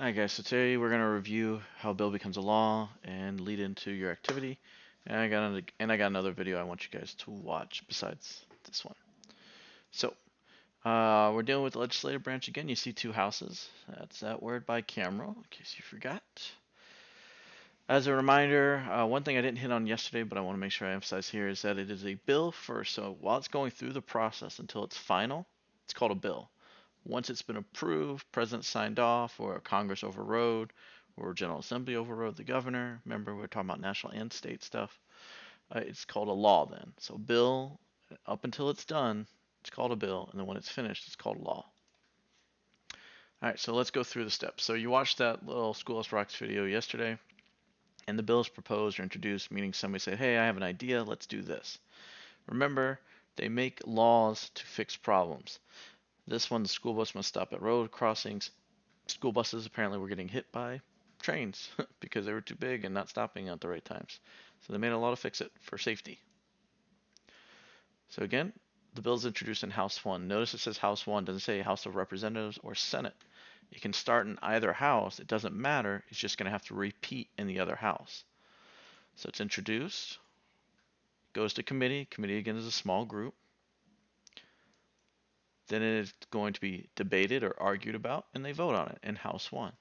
Alright guys, so today we're going to review how a bill becomes a law and lead into your activity. And I got another video I want you guys to watch besides this one. So, we're dealing with the legislative branch again. You see two houses. That's that word bicameral, in case you forgot. As a reminder, one thing I didn't hit on yesterday, but I want to make sure I emphasize here, is that it is a bill first. So while it's going through the process until it's final, it's called a bill. Once it's been approved, president signed off, or Congress overrode, or General Assembly overrode the governor. Remember, we're talking about national and state stuff. It's called a law then. So bill, up until it's done, it's called a bill, and then when it's finished, it's called law. All right, so let's go through the steps. So you watched that little Schoolhouse Rocks video yesterday, and the bill is proposed or introduced, meaning somebody said, hey, I have an idea, let's do this. Remember, they make laws to fix problems. This one, the school bus must stop at road crossings. School buses apparently were getting hit by trains because they were too big and not stopping at the right times. So they made a law to fix it for safety. So again, the bill is introduced in House 1. Notice it says House 1, doesn't say House of Representatives or Senate. It can start in either house. It doesn't matter. It's just going to have to repeat in the other house. So it's introduced, goes to committee. Committee again is a small group. Then it is going to be debated or argued about, and they vote on it in House 1.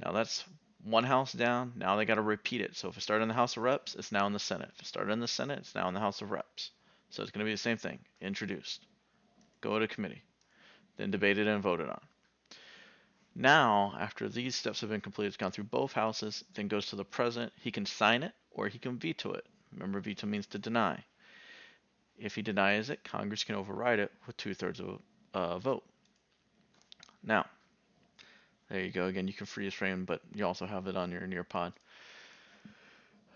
Now that's one house down. Now they got to repeat it. So if it started in the House of Reps, it's now in the Senate. If it started in the Senate, it's now in the House of Reps. So it's going to be the same thing. Introduced, go to committee, then debated and voted on. Now, after these steps have been completed, it's gone through both houses, then goes to the president. He can sign it or he can veto it. Remember, veto means to deny. If he denies it, Congress can override it with 2/3 of a vote. Now, there you go. Again, you can freeze frame, but you also have it on your Nearpod.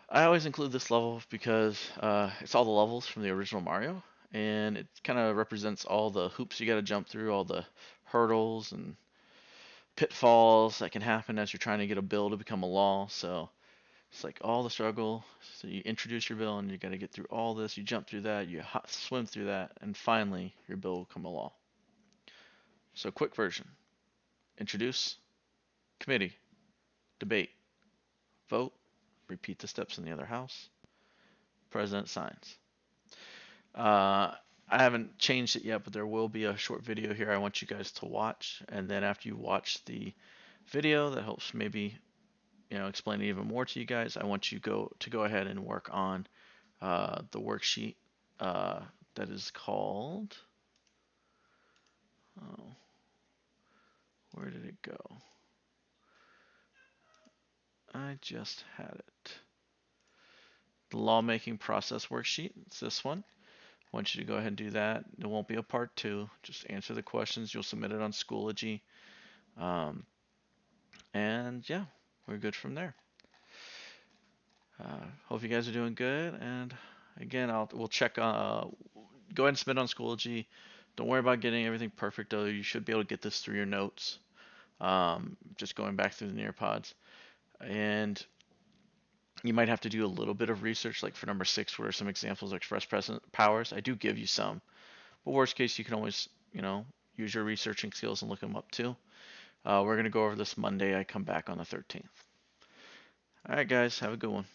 I always include this level because it's all the levels from the original Mario, and it kind of represents all the hoops you got to jump through, all the hurdles and pitfalls that can happen as you're trying to get a bill to become a law. So it's like all the struggle. So you introduce your bill, and you got to get through all this. You jump through that, you swim through that, and finally your bill will become a law. So quick version: introduce, committee, debate, vote, repeat the steps in the other house, president signs. I haven't changed it yet, but there will be a short video here I want you guys to watch, and then after you watch the video that helps maybe explain it even more to you guys, I want you to go ahead and work on the worksheet that is called, oh, where did it go? I just had it. The lawmaking process worksheet. It's this one. I want you to go ahead and do that. There won't be a part 2. Just answer the questions. You'll submit it on Schoology. And yeah, we're good from there. Hope you guys are doing good. And again, we'll check. Go ahead and submit on Schoology. Don't worry about getting everything perfect, though. You should be able to get this through your notes. Just going back through the Nearpods. And you might have to do a little bit of research, like for number 6, where are some examples of express present powers. I do give you some. But worst case, you can always, use your researching skills and look them up too. We're going to go over this Monday. I come back on the 13th. All right, guys, have a good one.